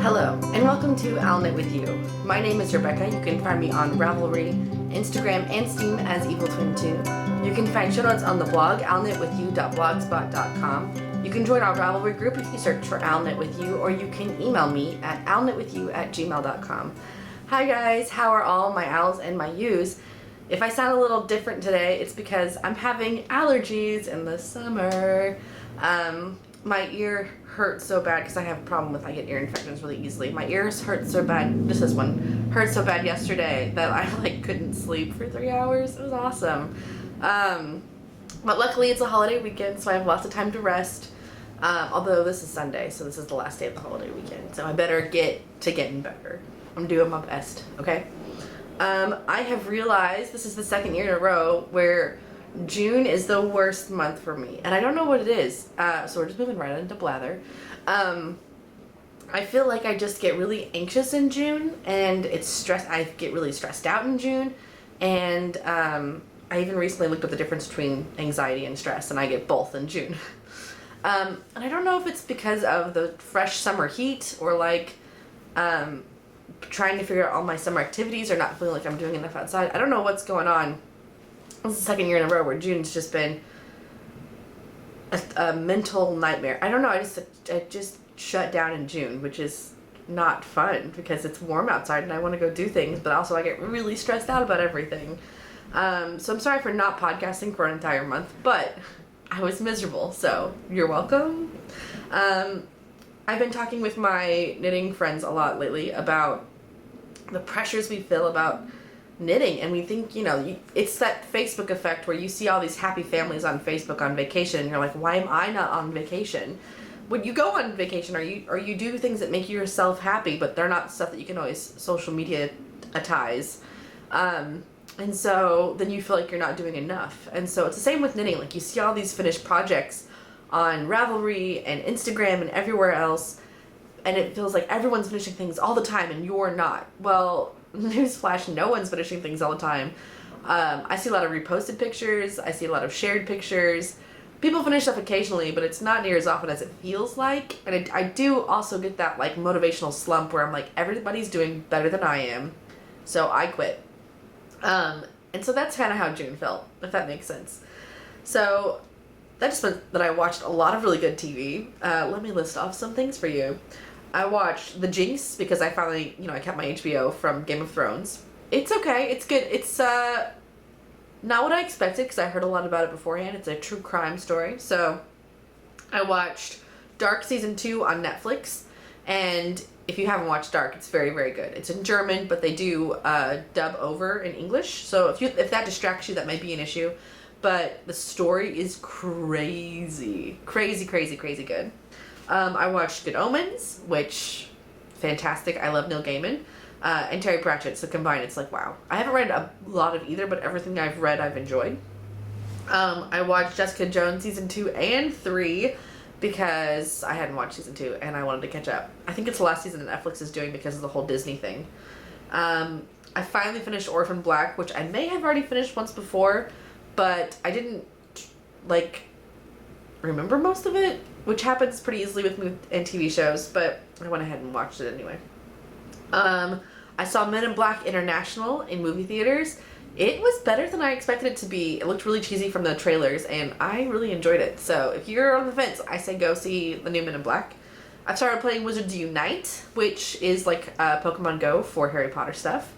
Hello, and welcome to I'll Knit With You. My name is Rebecca. You can find me on Ravelry, Instagram, and Steam as EvilTwin2. You can find show notes on the blog, illknitwithyou.blogspot.com. You can join our Ravelry group if you search for I'll Knit With You, or you can email me at illknitwithyou@gmail.com. Hi guys, how are all my owls and my yous? If I sound a little different today, it's because I'm having allergies in the summer. My ear hurts so bad because I have a problem with I get ear infections really easily. My ears hurt so bad, just this one, hurt so bad yesterday that I couldn't sleep for 3 hours. It was awesome. But luckily it's a holiday weekend, so I have lots of time to rest. Although this is Sunday, so this is the last day of the holiday weekend, so I better get to getting better. I'm doing my best, okay? I have realized this is the second year in a row where June is the worst month for me, and I don't know what it is, so we're just moving right into blather. I feel like I just get really anxious in June, and I get really stressed out in June, and I even recently looked up the difference between anxiety and stress, and I get both in June. And I don't know if it's because of the fresh summer heat, or trying to figure out all my summer activities, or not feeling like I'm doing enough outside. I don't know what's going on. This is the second year in a row where June's just been a mental nightmare. I don't know, I just shut down in June, which is not fun because it's warm outside and I want to go do things, but also I get really stressed out about everything. So I'm sorry for not podcasting for an entire month, but I was miserable, so you're welcome. I've been talking with my knitting friends a lot lately about the pressures we feel about knitting, and we think, it's that Facebook effect where you see all these happy families on Facebook on vacation, and you're like, why am I not on vacation? When you go on vacation, or you do things that make yourself happy, but they're not stuff that you can always social media-atize. And so then you feel like you're not doing enough. And so it's the same with knitting. You see all these finished projects on Ravelry and Instagram and everywhere else, and it feels like everyone's finishing things all the time and you're not. Well, newsflash, no one's finishing things all the time. I see a lot of reposted pictures. I see a lot of shared pictures. People finish stuff occasionally, but it's not near as often as it feels like. And I do also get that motivational slump where I'm like, everybody's doing better than I am, so I quit. And so that's kind of how June felt, if that makes sense. So that just meant that I watched a lot of really good TV. Let me list off some things for you. I watched The Jinx because I finally, I kept my HBO from Game of Thrones. It's okay. It's good. It's not what I expected because I heard a lot about it beforehand. It's a true crime story. So I watched Dark Season 2 on Netflix. And if you haven't watched Dark, it's very, very good. It's in German, but they do dub over in English. So if that distracts you, that might be an issue. But the story is crazy. Crazy, crazy, crazy good. I watched Good Omens, which, fantastic. I love Neil Gaiman. And Terry Pratchett, so combined it's wow. I haven't read a lot of either, but everything I've read I've enjoyed. I watched Jessica Jones Season 2 and 3 because I hadn't watched Season 2 and I wanted to catch up. I think it's the last season that Netflix is doing because of the whole Disney thing. I finally finished Orphan Black, which I may have already finished once before, but I didn't, remember most of it, which happens pretty easily with me and TV shows, but I went ahead and watched it anyway. I saw Men in Black International in movie theaters. It was better than I expected it to be. It looked really cheesy from the trailers, and I really enjoyed it. So if you're on the fence, I say go see the new Men in Black. I've started playing Wizards Unite, which is Pokemon Go for Harry Potter stuff,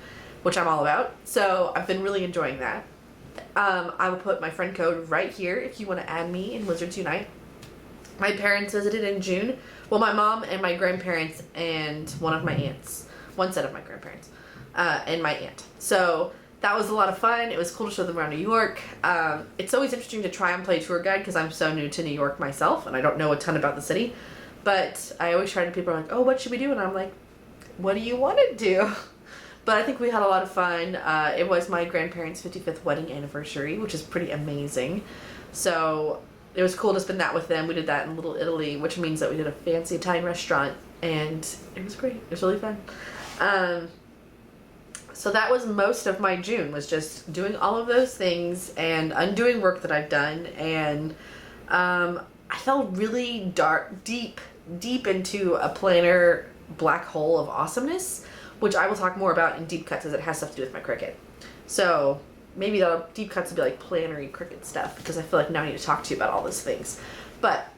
which I'm all about. So I've been really enjoying that. I will put my friend code right here if you want to add me in Wizards Unite. My parents visited in June. Well, my mom and my grandparents and one of my aunts. One set of my grandparents. And my aunt. So that was a lot of fun. It was cool to show them around New York. It's always interesting to try and play tour guide because I'm so new to New York myself and I don't know a ton about the city. But I always try to, people are like, oh, what should we do? And I'm like, what do you want to do? But I think we had a lot of fun. It was my grandparents' 55th wedding anniversary, which is pretty amazing. So it was cool to spend that with them. We did that in Little Italy, which means that we did a fancy Italian restaurant, and it was great. It was really fun. So that was most of my June, was just doing all of those things and undoing work that I've done. And I fell really deep into a planner black hole of awesomeness, which I will talk more about in deep cuts as it has stuff to do with my Cricut. So maybe the deep cuts will be like plannery Cricut stuff, because I feel like now I need to talk to you about all those things. But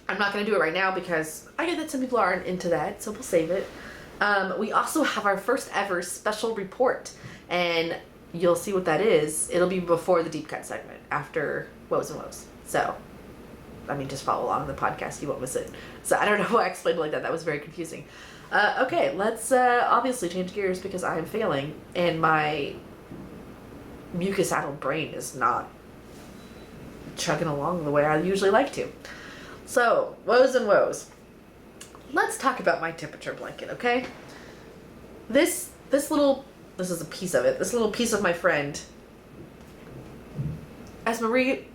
I'm not going to do it right now because I get that some people aren't into that, so we'll save it. We also have our first ever special report, and you'll see what that is. It'll be before the deep cut segment, after Woes and Woes. So, I mean, just follow along in the podcast, you won't miss it. So I don't know why I explained it like that. That was very confusing. Okay, let's obviously change gears because I am failing, and my mucus-addled brain is not chugging along the way I usually like to. So, Woes and Woes. Let's talk about my temperature blanket, okay? This is a piece of it. This little piece of my friend, as Marie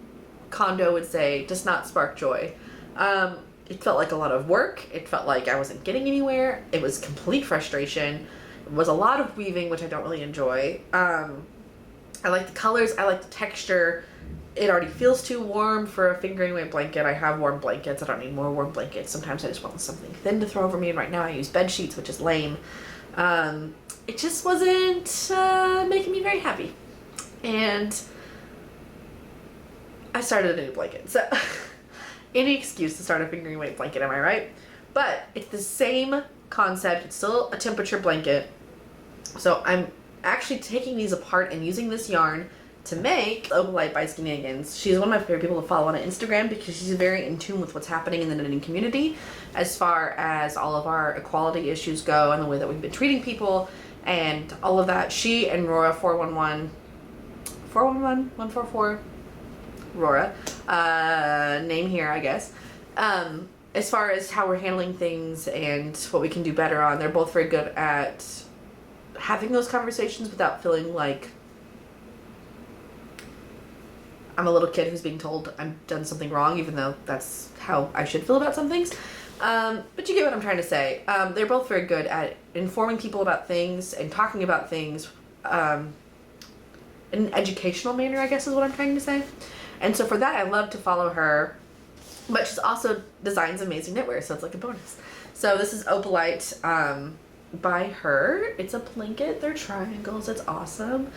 Kondo would say, does not spark joy. It felt like a lot of work. It felt like I wasn't getting anywhere. It was complete frustration. It was a lot of weaving, which I don't really enjoy. I like the colors. I like the texture. It already feels too warm for a fingering weight blanket. I have warm blankets. I don't need more warm blankets. Sometimes I just want something thin to throw over me, and right now I use bed sheets, which is lame. It just wasn't making me very happy. And I started a new blanket. So any excuse to start a fingering weight blanket, am I right? But it's the same concept. It's still a temperature blanket. So I'm actually taking these apart and using this yarn to make Opalite by Skinigans. She's one of my favorite people to follow on Instagram because she's very in tune with what's happening in the knitting community as far as all of our equality issues go and the way that we've been treating people and all of that. She and Rora 144 Rora, name here I guess, as far as how we're handling things and what we can do better on. They're both very good at having those conversations without feeling like I'm a little kid who's being told I've done something wrong, even though that's how I should feel about some things. But you get what I'm trying to say. They're both very good at informing people about things and talking about things in an educational manner, I guess is what I'm trying to say. And so for that, I love to follow her. But she's also designs amazing knitwear, so it's like a bonus. So this is Opalite by her. It's a blanket. They're triangles. It's awesome.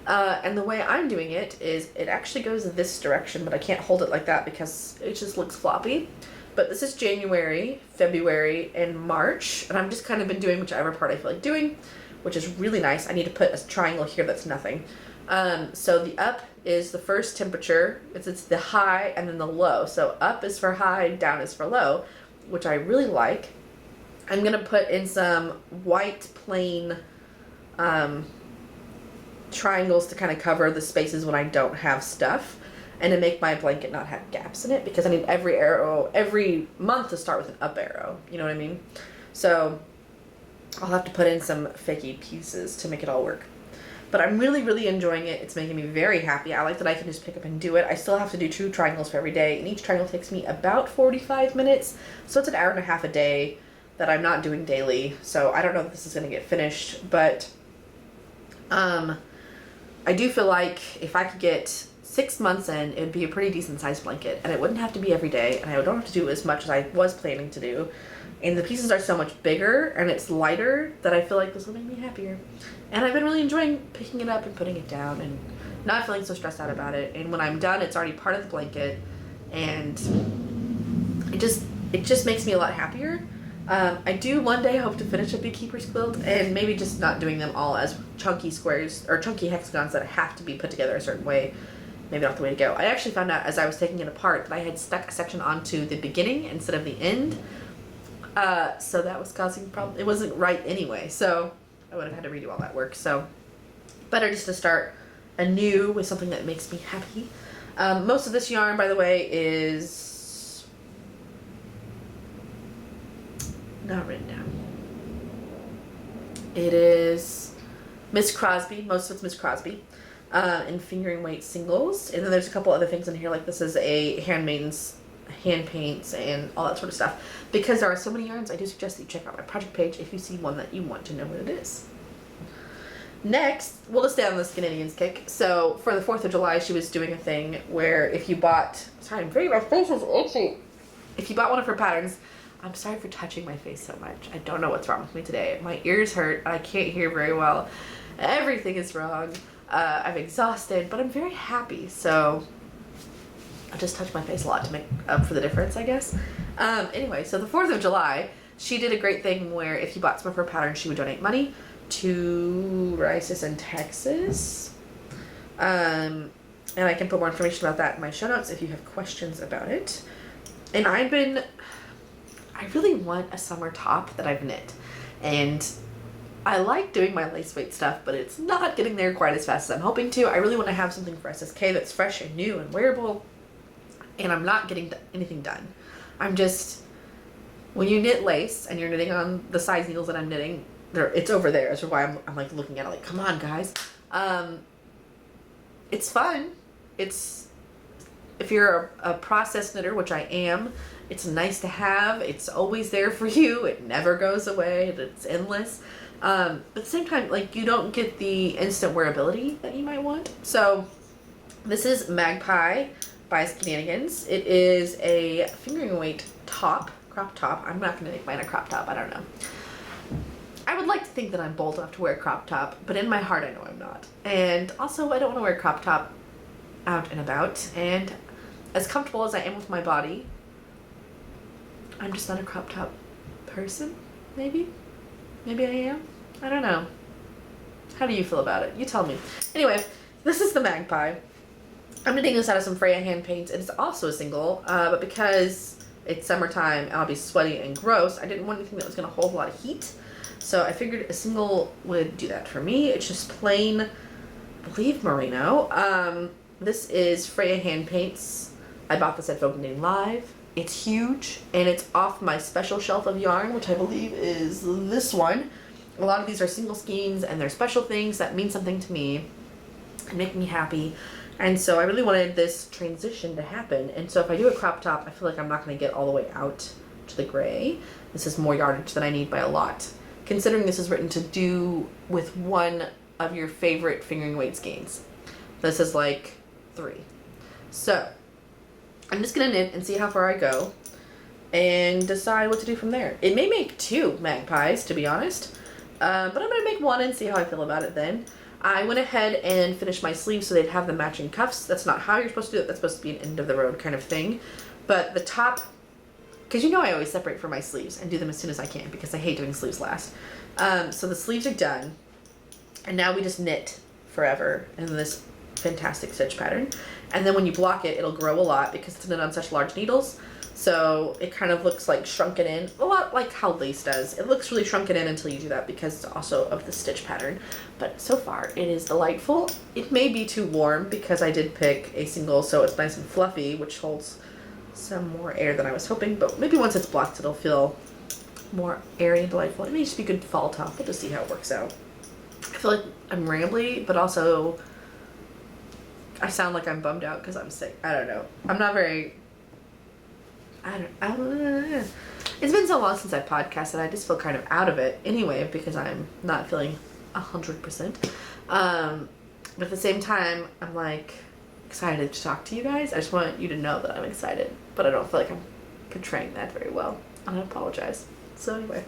And the way I'm doing it is it actually goes this direction, but I can't hold it like that because it just looks floppy. But this is January, February, and March, and I've just kind of been doing whichever part I feel like doing, which is really nice. I need to put a triangle here that's nothing. So the up is the first temperature. It's the high and then the low. So up is for high, down is for low, which I really like. I'm going to put in some white plain triangles to kind of cover the spaces when I don't have stuff and to make my blanket not have gaps in it because I need every month to start with an up arrow. You know what I mean? So I'll have to put in some fakey pieces to make it all work. But I'm really, really enjoying it. It's making me very happy. I like that I can just pick up and do it. I still have to do 2 triangles for every day, and each triangle takes me about 45 minutes. So it's an hour and a half a day that I'm not doing daily. So I don't know if this is going to get finished, but I do feel like if I could get 6 months in, it would be a pretty decent sized blanket, and it wouldn't have to be every day, and I don't have to do as much as I was planning to do. And the pieces are so much bigger and it's lighter that I feel like this will make me happier. And I've been really enjoying picking it up and putting it down and not feeling so stressed out about it. And when I'm done, it's already part of the blanket, and it just makes me a lot happier. I do one day hope to finish a beekeeper's quilt, and maybe just not doing them all as chunky squares or chunky hexagons that have to be put together a certain way. Maybe not the way to go. I actually found out as I was taking it apart that I had stuck a section onto the beginning instead of the end. So that was causing problems. It wasn't right anyway, so I would have had to redo all that work. So better just to start anew with something that makes me happy. Most of this yarn, by the way, is not written down. It is Miss Crosby. Most of it's Miss Crosby. And fingering weight singles. And then there's a couple other things in here, like this is a hand paints and all that sort of stuff. Because there are so many yarns, I do suggest that you check out my project page if you see one that you want to know what it is. Next, we'll just stay on the Skinnidians kick. So for the 4th of July, she was doing a thing where if you bought, sorry, my face is itchy. If you bought one of her patterns, I'm sorry for touching my face so much. I don't know what's wrong with me today. My ears hurt. I can't hear very well. Everything is wrong. I'm exhausted, but I'm very happy. So I just touch my face a lot to make up for the difference, I guess. Anyway, so the 4th of July, she did a great thing where if you bought some of her patterns, she would donate money to Rices in Texas. And I can put more information about that in my show notes if you have questions about it. And I really want a summer top that I've knit. And I like doing my lace weight stuff, but it's not getting there quite as fast as I'm hoping to. I really want to have something for SSK that's fresh and new and wearable. And I'm not getting anything done. When you knit lace and you're knitting on the size needles that I'm knitting, it's over there. That's why I'm like looking at it like, come on, guys. It's fun. If you're a process knitter, which I am, it's nice to have. It's always there for you. It never goes away. It's endless. But at the same time, like, you don't get the instant wearability that you might want. So this is Magpie by Shenanigans. It is a fingering weight top, crop top. I'm not going to make mine a crop top. I don't know. I would like to think that I'm bold enough to wear a crop top, but in my heart I know I'm not. And also I don't want to wear a crop top out and about. And as comfortable as I am with my body, I'm just not a crop top person, maybe? Maybe I am? I don't know. How do you feel about it? You tell me. Anyway, this is the Magpie. I'm knitting this out of some Freya hand paints. It's also a single, but because it's summertime and I'll be sweaty and gross, I didn't want anything that was going to hold a lot of heat. So I figured a single would do that for me. It's just plain, I believe, merino. This is Freya hand paints. I bought this at Vogue Knitting Live. It's huge, and it's off my special shelf of yarn, which I believe is this one. A lot of these are single skeins, and they're special things that mean something to me and make me happy. And so I really wanted this transition to happen. And so if I do a crop top, I feel like I'm not going to get all the way out to the gray. This is more yardage than I need by a lot, considering this is written to do with one of your favorite fingering weight skeins. This is like 3. So I'm just going to knit and see how far I go and decide what to do from there. It may make 2 magpies, to be honest, but I'm going to make 1 and see how I feel about it then. I went ahead and finished my sleeves so they'd have the matching cuffs. That's not how you're supposed to do it. That's supposed to be an end of the road kind of thing. But the top, because you know I always separate for my sleeves and do them as soon as I can because I hate doing sleeves last. So the sleeves are done. And now we just knit forever in this fantastic stitch pattern. And then when you block it, it'll grow a lot because it's knit on such large needles. So it kind of looks like shrunken in, a lot like how lace does. It looks really shrunken in until you do that because it's also of the stitch pattern. But so far, it is delightful. It may be too warm because I did pick a single, so it's nice and fluffy, which holds some more air than I was hoping. But maybe once it's blocked, it'll feel more airy and delightful. It may just be a good fall top. We'll just see how it works out. I feel like I'm rambly, but also I sound like I'm bummed out because I'm sick. I don't know. I'm not very... It's been so long since I podcasted, I just feel kind of out of it anyway because I'm not feeling 100%. But at the same time, I'm like excited to talk to you guys. I just want you to know that I'm excited, but I don't feel like I'm portraying that very well. I apologize. So anyway,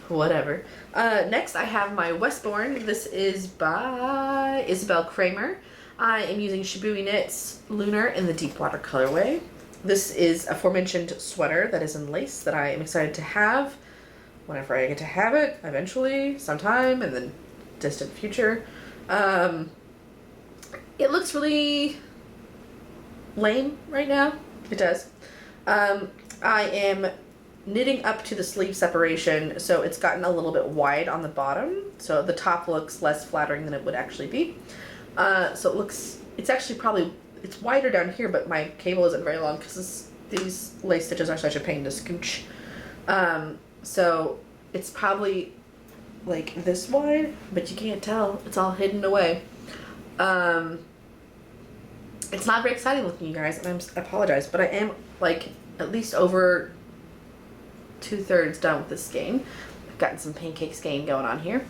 whatever. Next I have my Westbourne. This is by Isabel Kramer. I am using Shibui Knits Lunar in the Deep Water colorway. This is aforementioned sweater that is in lace that I am excited to have whenever I get to have it, eventually, sometime in the distant future. It looks really lame right now. It does. I am knitting up to the sleeve separation, so it's gotten a little bit wide on the bottom, so the top looks less flattering than it would actually be. So it's actually probably, it's wider down here, but my cable isn't very long because these lace stitches are such a pain to scooch. So it's probably like this wide, but you can't tell. It's all hidden away. It's not very exciting looking, you guys, and I apologize, but I am like at least over 2/3 done with this skein. I've gotten some pancake skein going on here.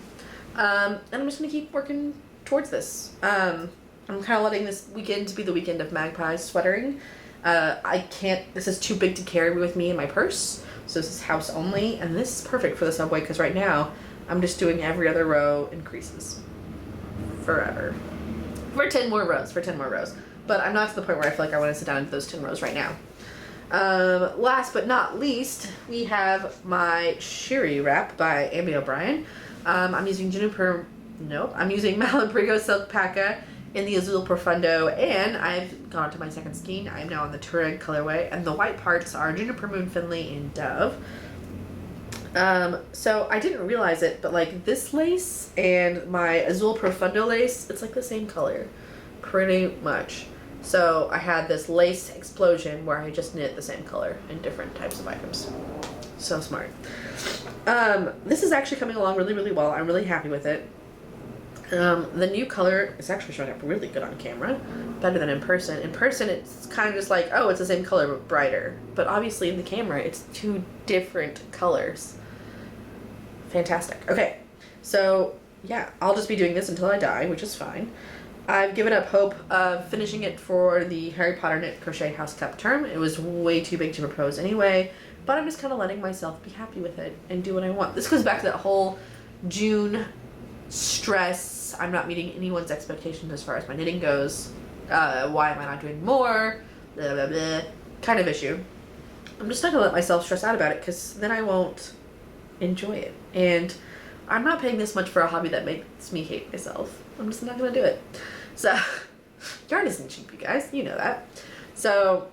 And I'm just going to keep working towards this. I'm kind of letting this weekend be the weekend of magpie sweatering. This is too big to carry with me in my purse, so this is house only, and this is perfect for the subway because right now I'm just doing every other row in creases forever for 10 more rows, but I'm not to the point where I feel like I want to sit down into those 10 rows right now. Last but not least, we have my Sherry wrap by Amy O'Brien. I'm using I'm using Malabrigo Silk Paca in the Azul Profundo, and I've gone to my second skein. I'm now on the Tuareg colorway, and the white parts are Juniper Moon Finley and Dove. So I didn't realize it, but like this lace and my Azul Profundo lace, it's like the same color, pretty much. So I had this lace explosion where I just knit the same color in different types of items. So smart. This is actually coming along really, really well. I'm really happy with it. The new color is actually showing up really good on camera, better than in person. In person, it's kind of just like, oh, it's the same color but brighter. But obviously in the camera, it's two different colors. Fantastic. Okay, so yeah, I'll just be doing this until I die, which is fine. I've given up hope of finishing it for the Harry Potter Knit Crochet House Cup term. It was way too big to propose anyway, but I'm just kind of letting myself be happy with it and do what I want. This goes back to that whole June stress. I'm not meeting anyone's expectations as far as my knitting goes. Why am I not doing more? Blah, blah, blah, kind of issue. I'm just not going to let myself stress out about it because then I won't enjoy it. And I'm not paying this much for a hobby that makes me hate myself. I'm just not going to do it. So, yarn isn't cheap, you guys. You know that. So,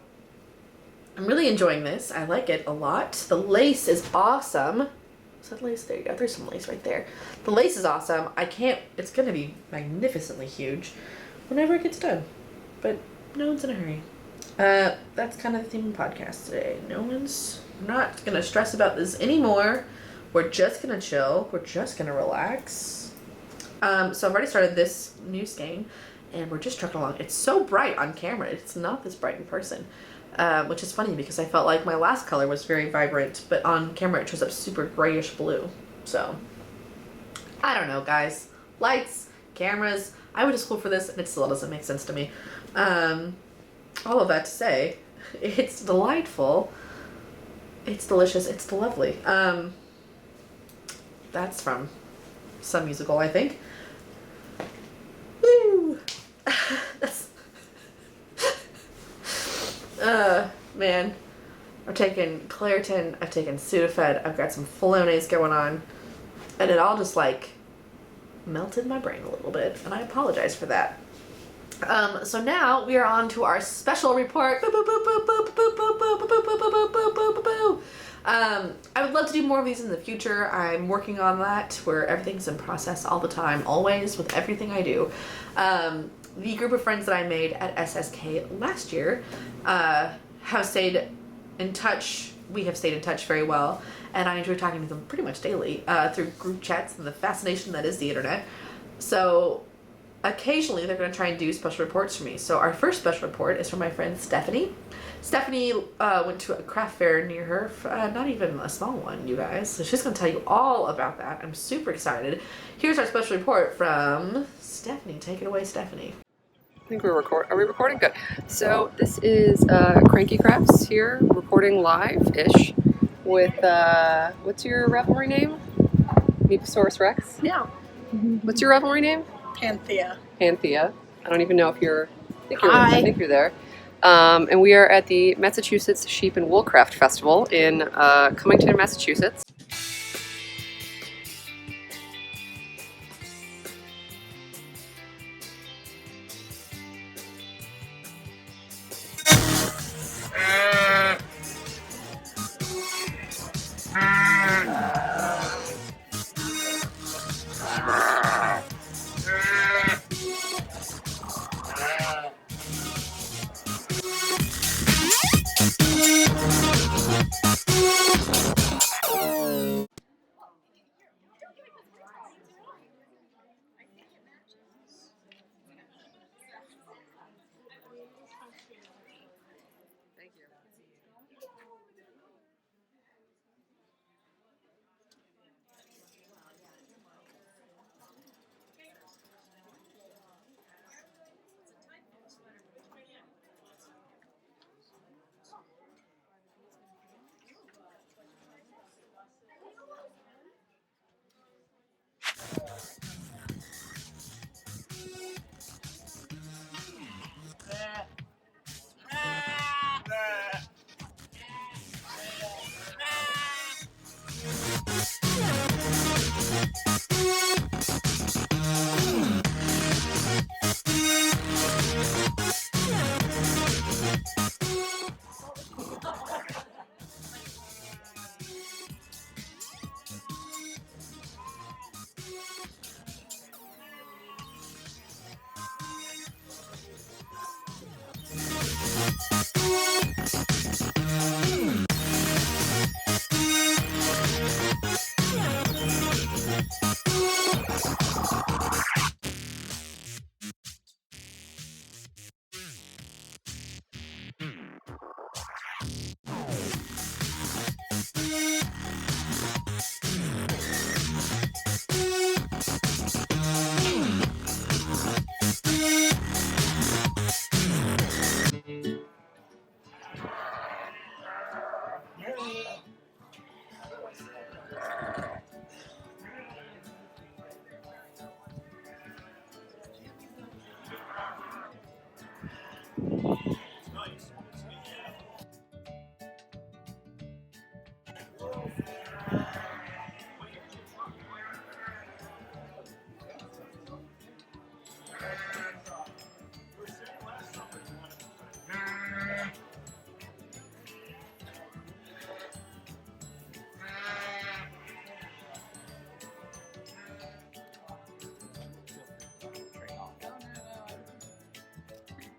I'm really enjoying this. I like it a lot. The lace is awesome. Is that lace? There you go. There's some lace right there. The lace is awesome. It's going to be magnificently huge whenever it gets done. But no one's in a hurry. That's kind of the theme of the podcast today. I'm not going to stress about this anymore. We're just going to chill. We're just going to relax. So I've already started this new skein, and we're just trucking along. It's so bright on camera. It's not this bright in person, which is funny because I felt like my last color was very vibrant, but on camera it shows up super grayish blue. So, I don't know, guys. Lights, cameras. I went to school for this, and it still doesn't make sense to me. All of that to say, it's delightful. It's delicious. It's lovely. That's from some musical, I think. Woo! That's... man. I've taken Claritin, I've taken Sudafed, I've got some Flonase going on, and it all just, like, melted my brain a little bit, and I apologize for that. So now we are on to our special report. I would love to do more of these in the future. I'm working on that, where everything's in process all the time, always, with everything I do. The group of friends that I made at SSK last year have stayed in touch. We have stayed in touch very well, and I enjoy talking to them pretty much daily through group chats and the fascination that is the internet. So occasionally they're going to try and do special reports for me. So our first special report is from my friend Stephanie. Stephanie went to a craft fair near her, not even a small one, you guys. So she's going to tell you all about that. I'm super excited. Here's our special report from Stephanie. Take it away, Stephanie. I think we're recording. Are we recording? Good. So this is Cranky Crafts here, reporting live-ish with, what's your Ravelry name? Meeposaurus Rex? Yeah. What's your Ravelry name? Panthea. Panthea. I don't even know if you're, Hi. I think you're there. And we are at the Massachusetts Sheep and Woolcraft Festival in Cummington, Massachusetts.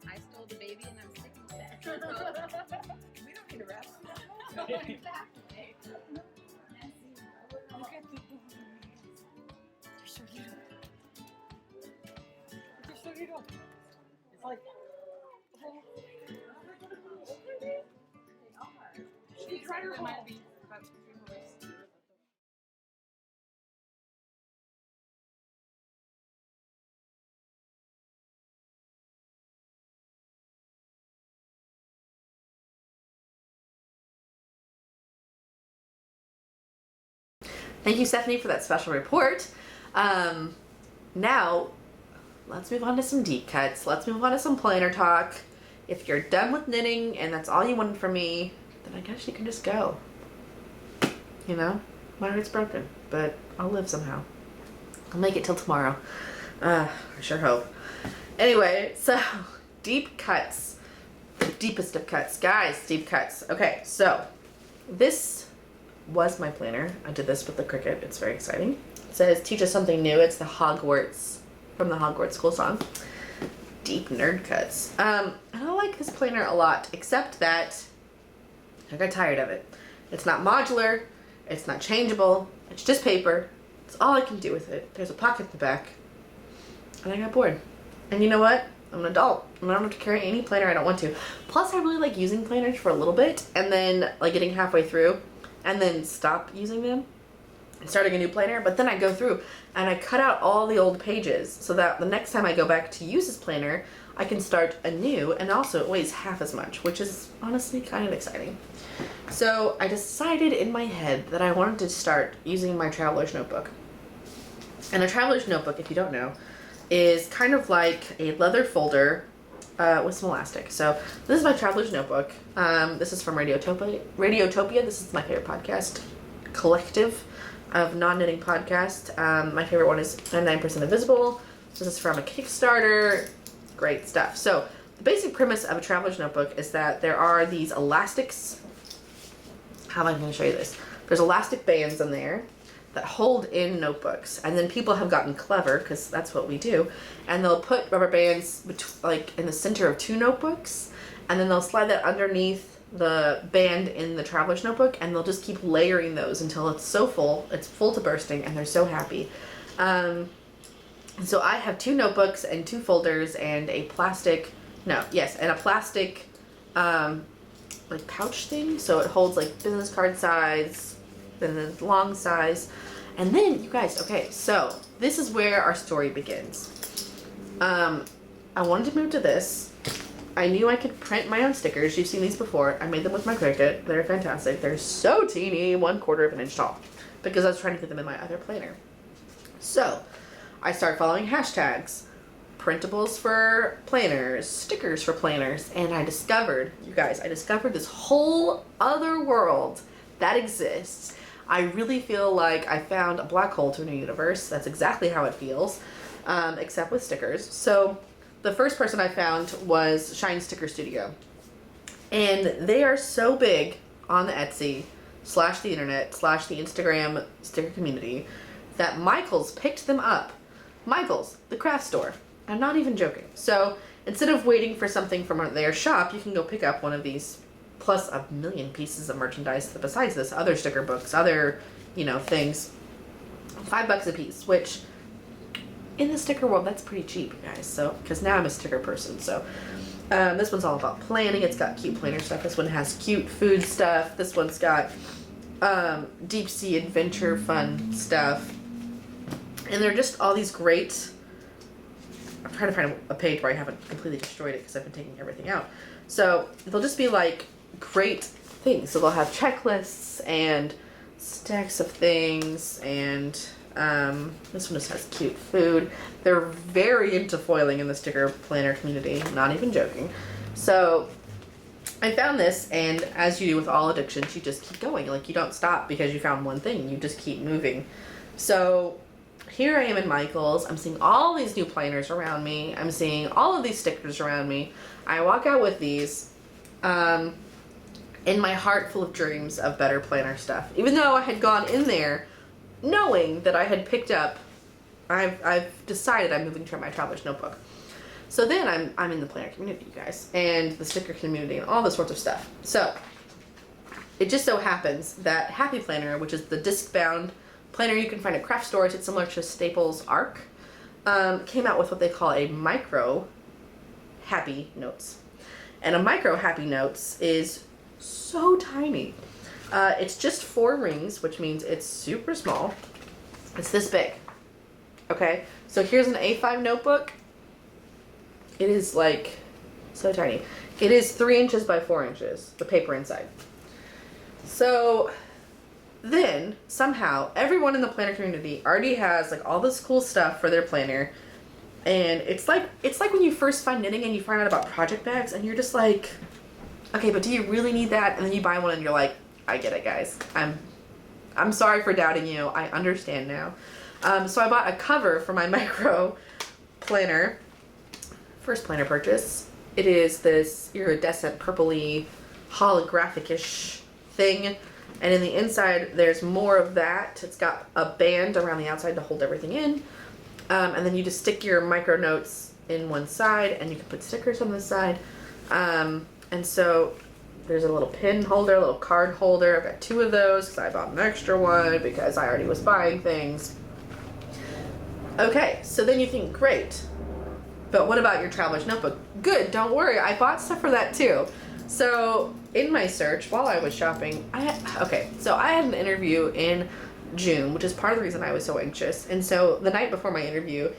I stole the baby and I'm sticking to that. We don't need to wrap it. Exactly. Look at the They're so little. They're so little. It's like. She tried her might be about to be horse. Thank you, Stephanie, for that special report. Now, let's move on to some deep cuts. Let's move on to some planer talk. If you're done with knitting and that's all you wanted from me, then I guess you can just go. You know, my heart's broken, but I'll live somehow. I'll make it till tomorrow. I sure hope. Anyway, so deep cuts. The deepest of cuts. Guys, deep cuts. Okay, so this was my planner. I did this with the Cricut. It's very exciting. It says, teach us something new. It's the Hogwarts, from the Hogwarts school song. Deep nerd cuts. I don't like this planner a lot, except that I got tired of it. It's not modular. It's not changeable. It's just paper. It's all I can do with it. There's a pocket in the back. And I got bored. And you know what? I'm an adult. I don't have to carry any planner I don't want to. Plus, I really like using planners for a little bit and then like getting halfway through and then stop using them and starting a new planner. But then I go through and I cut out all the old pages so that the next time I go back to use this planner, I can start anew, and also it weighs half as much, which is honestly kind of exciting. So I decided in my head that I wanted to start using my traveler's notebook. And a traveler's notebook, if you don't know, is kind of like a leather folder with some elastic. So this is my traveler's notebook. This is from Radiotopia. This is my favorite podcast collective of non-knitting podcasts. My favorite one is 99% Invisible. This is from a Kickstarter. Great stuff. So the basic premise of a traveler's notebook is that there are these elastics. How am I going to show you this? There's elastic bands in there that hold in notebooks, and then people have gotten clever, because that's what we do, and they'll put rubber bands like in the center of two notebooks, and then they'll slide that underneath the band in the traveler's notebook, and they'll just keep layering those until it's so full, it's full to bursting, and they're so happy. So I have two notebooks and two folders and a plastic like pouch thing, so it holds like business card size, then the long size. And then, you guys, okay, so this is where our story begins. I wanted to move to this. I knew I could print my own stickers. You've seen these before. I made them with my Cricut. They're fantastic. They're so teeny, 1/4 of an inch tall, because I was trying to fit them in my other planner. So I started following hashtags, printables for planners, stickers for planners, and I discovered, you guys, this whole other world that exists. I really feel like I found a black hole to a new universe. That's exactly how it feels, except with stickers. So the first person I found was Shine Sticker Studio. And they are so big on the Etsy / the internet / the Instagram sticker community that Michael's picked them up. Michael's, the craft store. I'm not even joking. So instead of waiting for something from their shop, you can go pick up one of these, plus a million pieces of merchandise besides this, other sticker books, other, things. $5 a piece, which in the sticker world, that's pretty cheap, guys. So, because now I'm a sticker person. So This one's all about planning. It's got cute planner stuff. This one has cute food stuff. This one's got deep sea adventure fun stuff. And they're just all these great. I'm trying to find a page where I haven't completely destroyed it because I've been taking everything out. So they'll just be like great things. So they'll have checklists and stacks of things, and this one just has cute food. They're very into foiling in the sticker planner community, not even joking. So I found this, and as you do with all addictions, you just keep going. Like, you don't stop because you found one thing, you just keep moving. So here I am in Michael's. I'm seeing all these new planners around me. I'm seeing all of these stickers around me. I walk out with these in my heart full of dreams of better planner stuff. Even though I had gone in there knowing that I had picked up, I've decided I'm moving to my traveler's notebook. So then I'm in the planner community, you guys, and the sticker community and all this sorts of stuff. So it just so happens that Happy Planner, which is the disc-bound planner you can find at craft stores, it's similar to Staples ARC, came out with what they call a micro Happy Notes. And a micro Happy Notes is so tiny. It's just 4 rings, which means it's super small. It's this big. Okay, so here's an A5 notebook. It is like so tiny. It is 3 inches by 4 inches, the paper inside. So then somehow everyone in the planner community already has like all this cool stuff for their planner, and it's like when you first find knitting and you find out about project bags and you're just like, okay, but do you really need that? And then you buy one and you're like, I get it, guys. I'm sorry for doubting you. I understand now. So I bought a cover for my micro planner. First planner purchase. It is this iridescent purpley holographic-ish thing. And in the inside, there's more of that. It's got a band around the outside to hold everything in. And then you just stick your micro notes in one side, and you can put stickers on the side. And so there's a little pin holder, a little card holder. I've got 2 of those because I bought an extra one because I already was buying things. Okay, so then you think, great. But what about your traveler's notebook? Good, don't worry. I bought stuff for that too. So in my search while I was shopping, I had an interview in June, which is part of the reason I was so anxious. And so the night before my interview,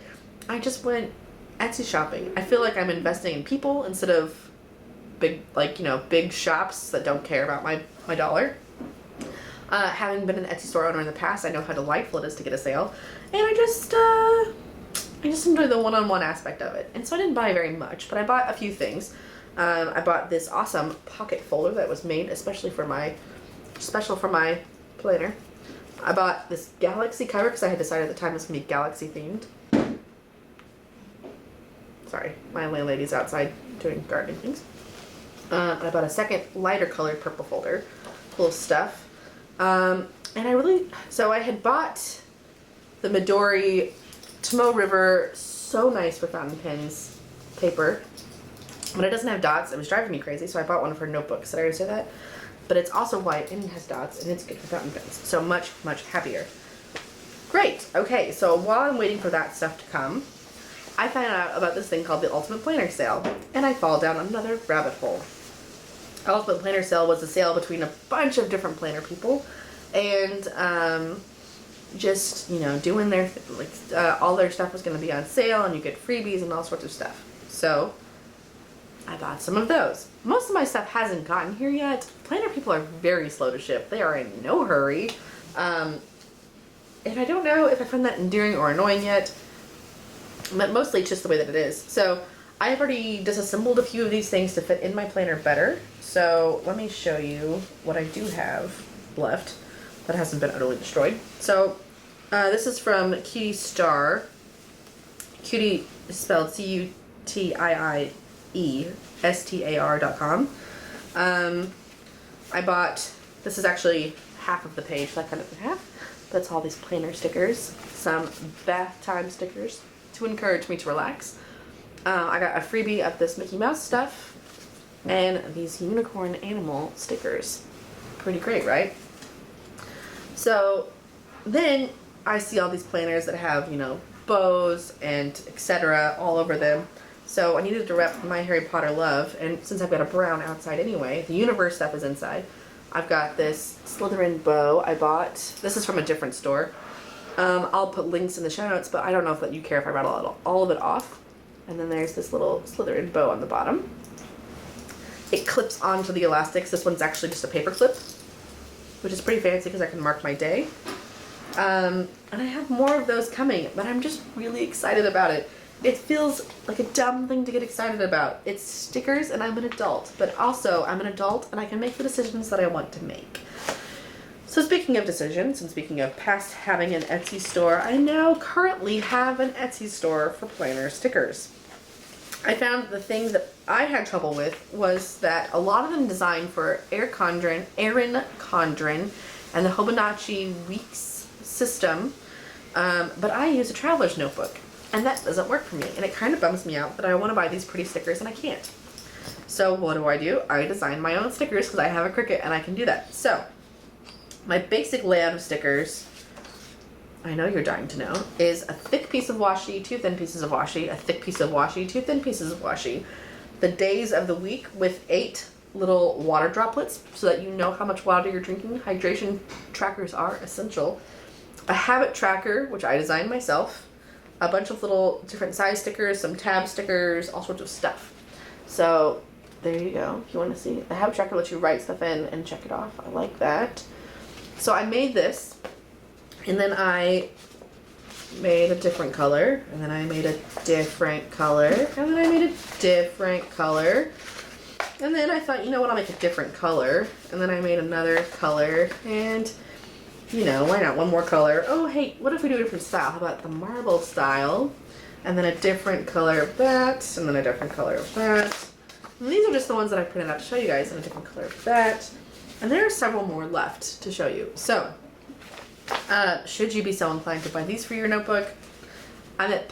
I just went Etsy shopping. I feel like I'm investing in people instead of big shops that don't care about my dollar. Having been an Etsy store owner in the past, I know how delightful it is to get a sale. And I just enjoy the one-on-one aspect of it. And so I didn't buy very much, but I bought a few things. I bought this awesome pocket folder that was made special for my planner. I bought this galaxy cover because I had decided at the time it was going to be galaxy themed. Sorry, my landlady's outside doing gardening things. I bought a second lighter colored purple folder full of stuff. And I had bought the Midori Tomoe River So Nice for Fountain Pens paper, but it doesn't have dots. It was driving me crazy, so I bought one of her notebooks. Did I already say that? But it's also white and it has dots, and it's good for fountain pens. So much, much happier. Great. Okay, so while I'm waiting for that stuff to come, I found out about this thing called the Ultimate Planner Sale, and I fall down another rabbit hole. Ultimate Planner Sale was a sale between a bunch of different planner people, and just, doing their, all their stuff was going to be on sale, and you get freebies and all sorts of stuff. So I bought some of those. Most of my stuff hasn't gotten here yet. Planner people are very slow to ship. They are in no hurry. And I don't know if I find that endearing or annoying yet, but mostly it's just the way that it is. So I've already disassembled a few of these things to fit in my planner better. So let me show you what I do have left that hasn't been utterly destroyed. So this is from Cutie Star. Cutie is spelled CUTIIESTAR.com. I bought, this is actually half of the page, so I cut it in half. That's all these planner stickers, some bath time stickers to encourage me to relax. I got a freebie of this Mickey Mouse stuff and these unicorn animal stickers. Pretty great, right? So then I see all these planners that have, bows and etc. all over them. So I needed to rep my Harry Potter love, and since I've got a brown outside anyway, the universe stuff is inside. I've got this Slytherin bow I bought. This is from a different store. I'll put links in the show notes, but I don't know if you care if I rattle all of it off. And then there's this little Slytherin bow on the bottom. It clips onto the elastics. This one's actually just a paper clip, which is pretty fancy because I can mark my day. And I have more of those coming, but I'm just really excited about it. It feels like a dumb thing to get excited about. It's stickers and I'm an adult, but also I'm an adult and I can make the decisions that I want to make. So speaking of decisions and speaking of past having an Etsy store, I now currently have an Etsy store for planner stickers. I found the thing that I had trouble with was that a lot of them designed for Erin Condren and the Hobonichi Weeks system, but I use a traveler's notebook. And that doesn't work for me. And it kind of bums me out that I want to buy these pretty stickers and I can't. So what do? I design my own stickers because I have a Cricut and I can do that. So my basic layout of stickers, I know you're dying to know, is a thick piece of washi, 2 thin pieces of washi, a thick piece of washi, 2 thin pieces of washi, the days of the week with 8 little water droplets so that you know how much water you're drinking. Hydration trackers are essential. A habit tracker, which I designed myself. A bunch of little different size stickers, some tab stickers, all sorts of stuff. So there you go. If you want to see, the habit tracker lets you write stuff in and check it off. I like that. So I made this, and then I made a different color, and then I made a different color, and then I made a different color, and then I thought, you know what, I'll make a different color, and then I made another color, and you know, why not one more color? Oh, hey, what if we do a different style? How about the marble style? And then a different color of that, and then a different color of that. And these are just the ones that I printed out to show you guys, and a different color of that. And there are several more left to show you. So, should you be so inclined to buy these for your notebook, I'm at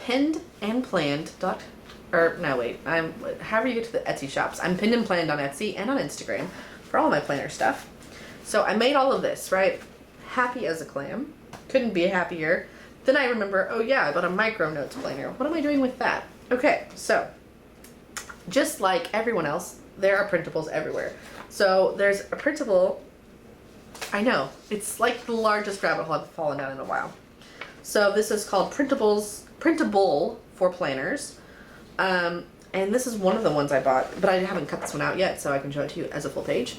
however you get to the Etsy shops. I'm pinned and planned on Etsy and on Instagram for all my planner stuff. So I made all of this, right? Happy as a clam. Couldn't be happier. Then I remember, oh yeah, I bought a micro notes planner. What am I doing with that? Okay, so just like everyone else, there are printables everywhere. So there's a printable, I know, it's like the largest rabbit hole I've fallen down in a while. So this is called Printable for Planners. And this is one of the ones I bought, but I haven't cut this one out yet, so I can show it to you as a full page.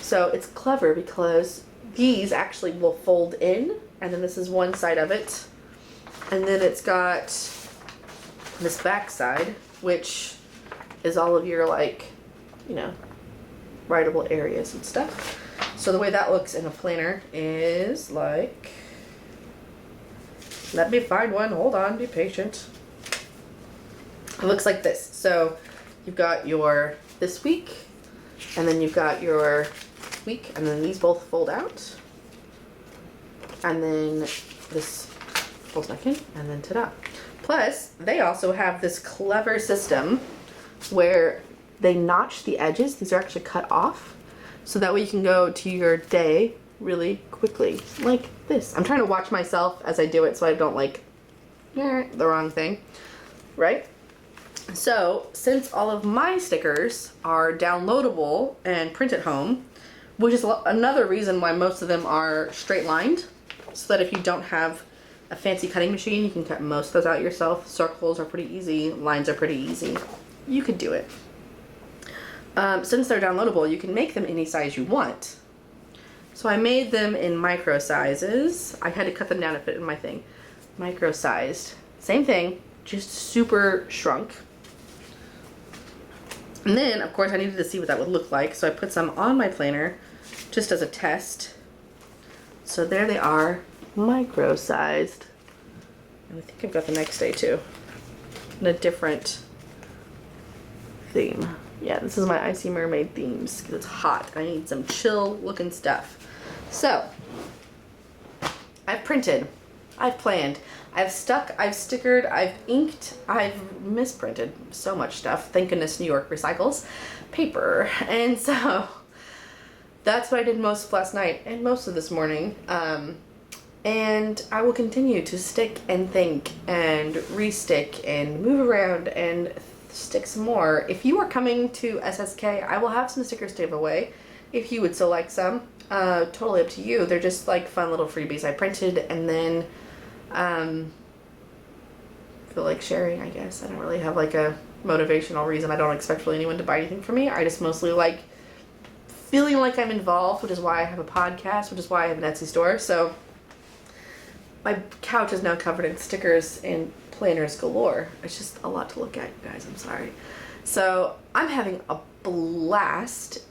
So it's clever because these actually will fold in, and then this is one side of it, and then it's got this back side, which is all of your, like, you know, writable areas and stuff. So the way that looks in a planner is like, let me find one, hold on, be patient. It looks like this. So you've got your this week, and then you've got your week, and then these both fold out, and then this folds back in, and then ta-da. Plus, they also have this clever system where they notch the edges. These are actually cut off, so that way you can go to your day really quickly, like this. I'm trying to watch myself as I do it so I don't like the wrong thing, right? So, since all of my stickers are downloadable and print at home, which is another reason why most of them are straight lined, so that if you don't have a fancy cutting machine, you can cut most of those out yourself. Circles are pretty easy, lines are pretty easy. You could do it. Since they're downloadable, you can make them any size you want. So I made them in micro sizes. I had to cut them down to fit in my thing. Micro sized. Same thing, just super shrunk. And then, of course, I needed to see what that would look like, so I put some on my planner just as a test. So there they are, micro-sized. And I think I've got the next day, too, in a different theme. Yeah, this is my Icy Mermaid themes, because it's hot. I need some chill-looking stuff. So, I've printed, I've planned, I've stuck, I've stickered, I've inked, I've misprinted so much stuff. Thank goodness New York recycles paper. And so that's what I did most of last night and most of this morning. And I will continue to stick and think and restick and move around and stick some more. If you are coming to SSK, I will have some stickers to give away if you would so like some. Totally up to you. They're just like fun little freebies I printed, and then feel like sharing, I guess. I don't really have like a motivational reason. I don't expect really anyone to buy anything from me. I just mostly like feeling like I'm involved, which is why I have a podcast, which is why I have an Etsy store. So my couch is now covered in stickers and planners galore. It's just a lot to look at, guys. I'm sorry. So I'm having a blast.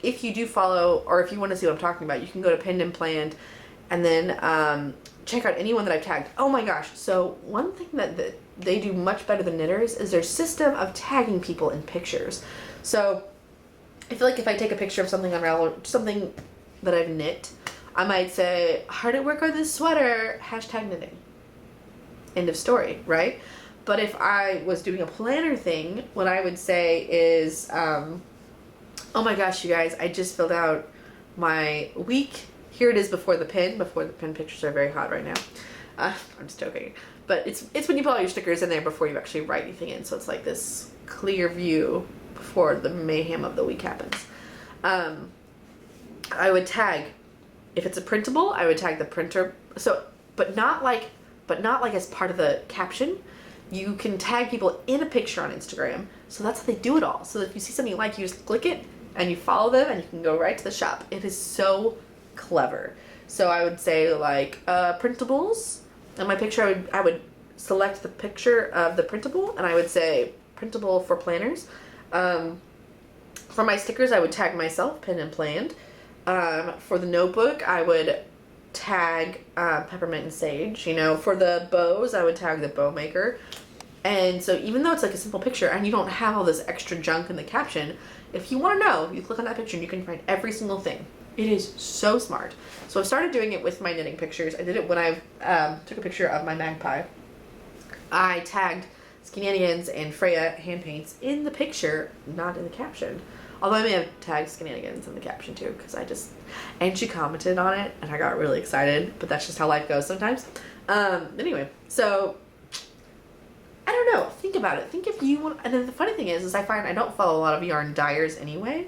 If you do follow, or if you want to see what I'm talking about, you can go to Pinned and Planned, and then check out anyone that I've tagged. Oh my gosh. So one thing that they do much better than knitters is their system of tagging people in pictures. So I feel like if I take a picture of something unraveled, something that I've knit, I might say, hard at work on this sweater, hashtag knitting. End of story, right? But if I was doing a planner thing, what I would say is, oh my gosh, you guys, I just filled out my week. Here it is before the pin. Before the pin pictures are very hot right now. I'm just joking. But it's when you put all your stickers in there before you actually write anything in. So it's like this clear view before the mayhem of the week happens. I would tag, if it's a printable, I would tag the printer. So, but not like as part of the caption. You can tag people in a picture on Instagram. So that's how they do it all. So if you see something you like, you just click it and you follow them and you can go right to the shop. It is so clever. So I would say like printables. In my picture, I would select the picture of the printable, and I would say printable for planners. For my stickers, I would tag myself, Pinned and Planned. For the notebook, I would tag Peppermint and Sage. You know, for the bows, I would tag the bow maker. And so even though it's like a simple picture and you don't have all this extra junk in the caption, if you want to know, you click on that picture and you can find every single thing. It is so smart. So I've started doing it with my knitting pictures. I did it when I took a picture of my magpie. I tagged Skenanigans and Freya hand paints in the picture, not in the caption. Although I may have tagged Skenanigans in the caption too, because and she commented on it, and I got really excited, but that's just how life goes sometimes. Anyway, so I don't know. Think about it. Think if you want, and then the funny thing is I find I don't follow a lot of yarn dyers anyway,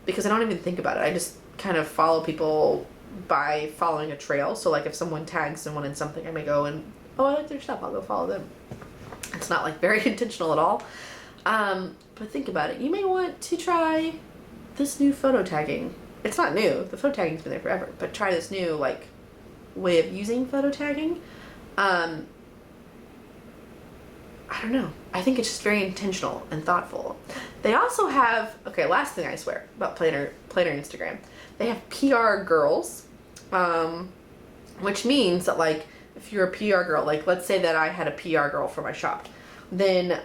because I don't even think about it. I just kind of follow people by following a trail. So like if someone tags someone in something, I may go and, oh, I like their stuff, I'll go follow them. It's not like very intentional at all. But think about it. You may want to try this new photo tagging. It's not new. The photo tagging's been there forever. But try this new like way of using photo tagging. I don't know. I think it's just very intentional and thoughtful. They also have, okay, last thing I swear about Planner Instagram. They have PR girls, which means that like if you're a PR girl, like let's say that I had a PR girl for my shop, then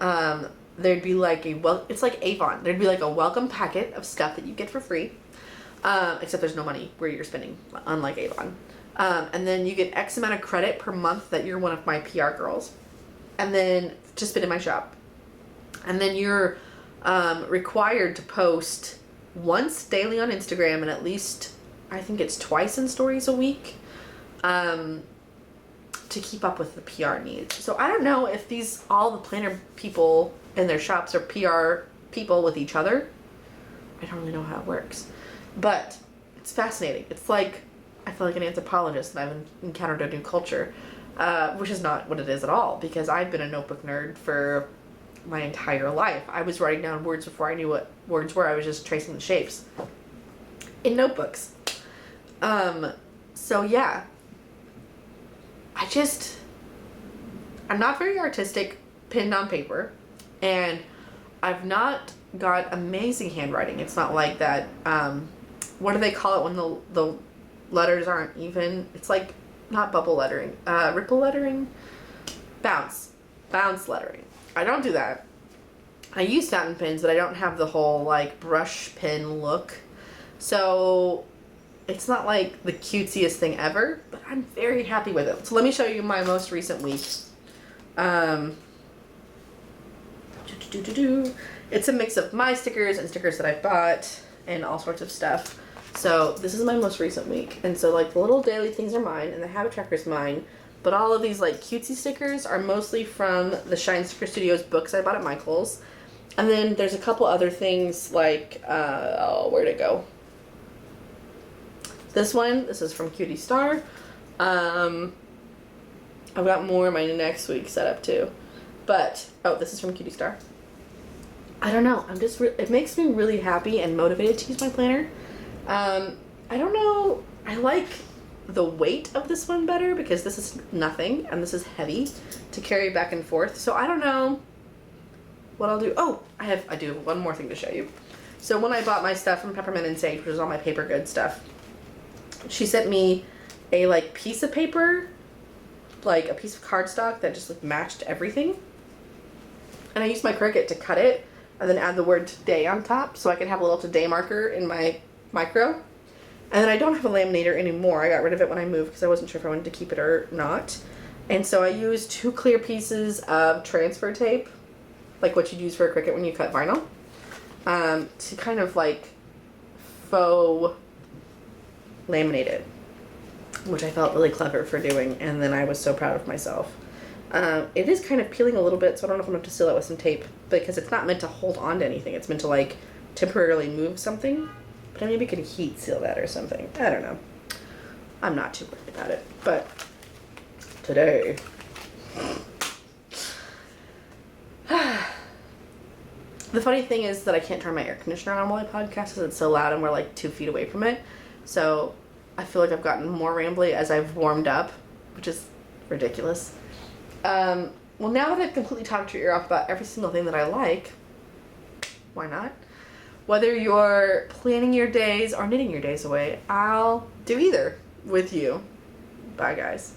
there'd be like it's like Avon. There'd be like a welcome packet of stuff that you get for free, except there's no money where you're spending, unlike Avon. And then you get X amount of credit per month that you're one of my PR girls, and then to spend in my shop. And then you're required to post once daily on Instagram and at least, I think it's twice in stories a week, to keep up with the PR needs. So I don't know if all the planner people in their shops are PR people with each other. I don't really know how it works, but it's fascinating. It's like, I feel like an anthropologist and I've encountered a new culture, which is not what it is at all, because I've been a notebook nerd for my entire life. I was writing down words before I knew what words were. I was just tracing the shapes in notebooks. So yeah, I'm not very artistic pinned on paper, and I've not got amazing handwriting. It's not like that, what do they call it when the letters aren't even? It's like, not bubble lettering, ripple lettering, bounce lettering. I don't do that. I use fountain pens, but I don't have the whole like brush pen look. So it's not like the cutesiest thing ever, but I'm very happy with it. So let me show you my most recent week. It's a mix of my stickers and stickers that I've bought and all sorts of stuff. So this is my most recent week. And so like the little daily things are mine and the habit tracker is mine. But all of these like cutesy stickers are mostly from the Shine Sticker Studios books I bought at Michael's. And then there's a couple other things like, where'd it go? This is from Cutie Star. I've got more in my next week set up too. But, this is from Cutie Star. I don't know. It makes me really happy and motivated to use my planner. I don't know. I like the weight of this one better because this is nothing and this is heavy to carry back and forth. So I don't know what I'll do. Oh, I do have one more thing to show you. So when I bought my stuff from Peppermint and Sage, which is all my paper goods stuff, she sent me a like piece of paper, like a piece of cardstock that just like matched everything. And I used my Cricut to cut it and then add the word today on top so I could have a little today marker in my micro. And then I don't have a laminator anymore. I got rid of it when I moved because I wasn't sure if I wanted to keep it or not. And so I used 2 clear pieces of transfer tape, like what you'd use for a Cricut when you cut vinyl, to kind of like faux laminate it, which I felt really clever for doing. And then I was so proud of myself. It is kind of peeling a little bit, so I don't know if I'm going to have to seal it with some tape because it's not meant to hold on to anything. It's meant to like temporarily move something. But I maybe could heat seal that or something. I don't know. I'm not too worried about it. But today, the funny thing is that I can't turn my air conditioner on while I podcast because it's so loud and we're like 2 feet away from it. So I feel like I've gotten more rambly as I've warmed up, which is ridiculous. Well, now that I've completely talked your ear off about every single thing that I like, why not? Whether you're planning your days or knitting your days away, I'll do either with you. Bye, guys.